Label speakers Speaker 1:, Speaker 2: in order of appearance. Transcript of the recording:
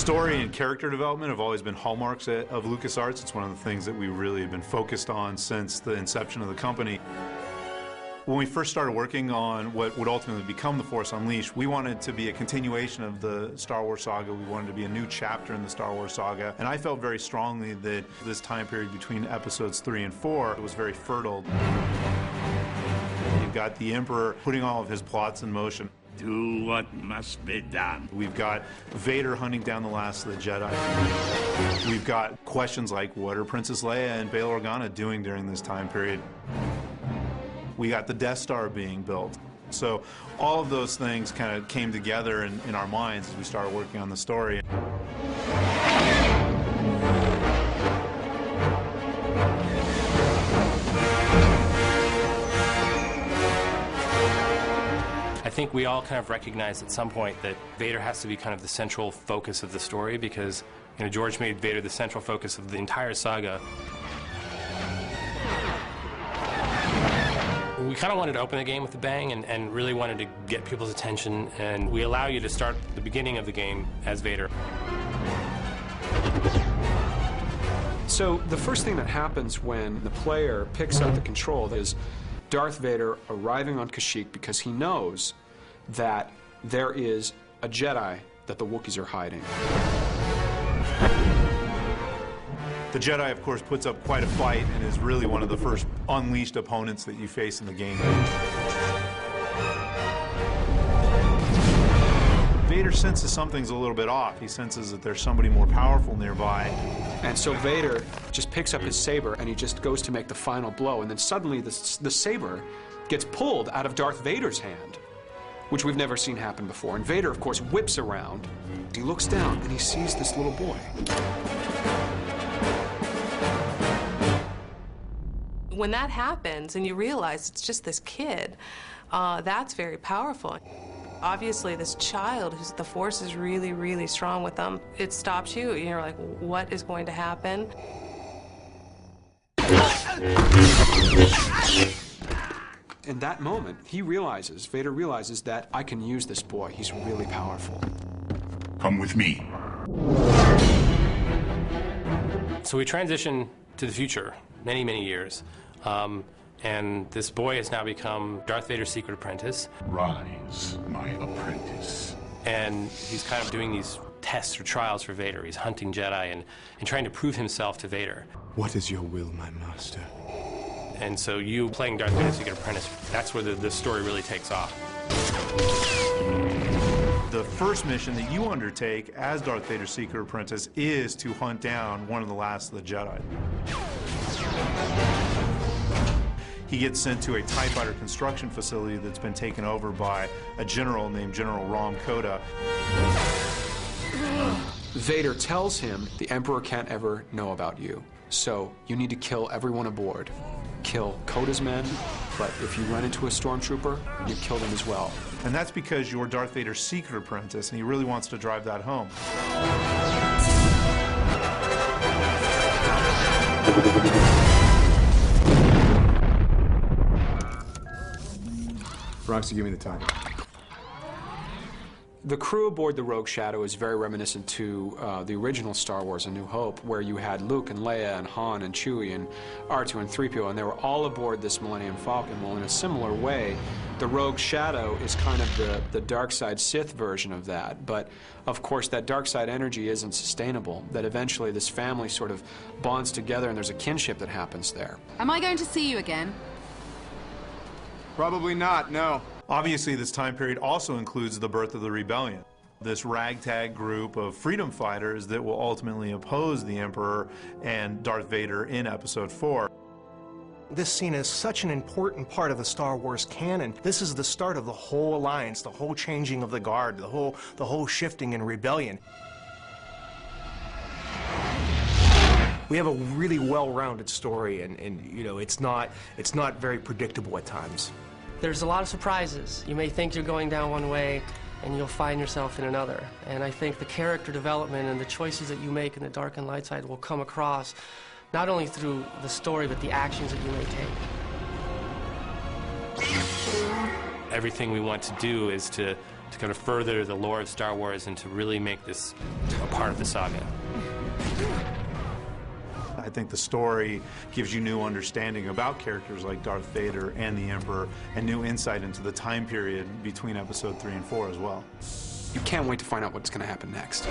Speaker 1: Story and character development have always been hallmarks of LucasArts. It's one of the things that we really have been focused on since the inception of the company. When we first started working on what would ultimately become The Force Unleashed, we wanted to be a continuation of the Star Wars saga. We wanted to be a new chapter in the Star Wars saga. And I felt very strongly that this time period between episodes 3 and 4 was very fertile. You've got the Emperor putting all of his plots in motion.
Speaker 2: Do what must be done.
Speaker 1: We've got Vader hunting down the last of the Jedi. We've got questions like, what are Princess Leia and Bail Organa doing during this time period? We got the Death Star being built. So all of those things kind of came together in our minds as we started working on the story.
Speaker 3: I think we all kind of recognized at some point that Vader has to be kind of the central focus of the story because, you know, George made Vader the central focus of the entire saga. We kind of wanted to open the game with a bang and really wanted to get people's attention, and we allow you to start the beginning of the game as Vader.
Speaker 4: So the first thing that happens when the player picks up the control is Darth Vader arriving on Kashyyyk because he knows that there is a Jedi that the Wookiees are hiding.
Speaker 1: The Jedi, of course, puts up quite a fight and is really one of the first unleashed opponents that you face in the game. Vader senses something's a little bit off. He senses that there's somebody more powerful nearby.
Speaker 4: And so Vader just picks up his saber and he just goes to make the final blow, and then suddenly the saber gets pulled out of Darth Vader's hand, which we've never seen happen before. And Vader, of course, whips around. He looks down and he sees this little boy.
Speaker 5: When that happens and you realize it's just this kid, that's very powerful. Obviously, this child, who's the Force is really, really strong with them. It stops you. You're like, what is going to happen?
Speaker 4: In that moment, Vader realizes that I can use this boy. He's really powerful.
Speaker 2: Come with me.
Speaker 3: So we transition to the future, many, many years. And this boy has now become Darth Vader's secret apprentice.
Speaker 2: Rise, my apprentice.
Speaker 3: And he's kind of doing these tests or trials for Vader. He's hunting Jedi and trying to prove himself to Vader.
Speaker 6: What is your will, my master?
Speaker 3: And so you playing Darth Vader's secret apprentice, that's where the story really takes off.
Speaker 1: The first mission that you undertake as Darth Vader's secret apprentice is to hunt down one of the last of the Jedi. He gets sent to a TIE fighter construction facility that's been taken over by a general named General Rom Koda.
Speaker 4: Vader tells him the Emperor can't ever know about you, so you need to kill everyone aboard. Kill Koda's men, but if you run into a stormtrooper, you kill them as well.
Speaker 1: And that's because you're Darth Vader's secret apprentice, and he really wants to drive that home.
Speaker 6: Roxy, give me the time.
Speaker 4: The crew aboard the Rogue Shadow is very reminiscent to the original Star Wars: A New Hope, where you had Luke and Leia and Han and Chewie and R2 and 3PO, and they were all aboard this Millennium Falcon. Well, in a similar way, the Rogue Shadow is kind of the dark side Sith version of that. But, of course, that dark side energy isn't sustainable, that eventually this family sort of bonds together and there's a kinship that happens there.
Speaker 7: Am I going to see you again?
Speaker 6: Probably not, no.
Speaker 1: Obviously, this time period also includes the birth of the Rebellion, this ragtag group of freedom fighters that will ultimately oppose the Emperor and Darth Vader in Episode 4.
Speaker 8: This scene is such an important part of the Star Wars canon. This is the start of the whole alliance, the whole changing of the guard, the whole shifting in rebellion. We have a really well-rounded story, and you know, it's not very predictable at times.
Speaker 9: There's a lot of surprises. You may think you're going down one way, and you'll find yourself in another. And I think the character development and the choices that you make in the dark and light side will come across not only through the story, but the actions that you may take.
Speaker 3: Everything we want to do is to to kind of further the lore of Star Wars and to really make this a part of the saga.
Speaker 1: I think the story gives you new understanding about characters like Darth Vader and the Emperor, and new insight into the time period between Episode 3 and 4 as well.
Speaker 4: You can't wait to find out what's going to happen next.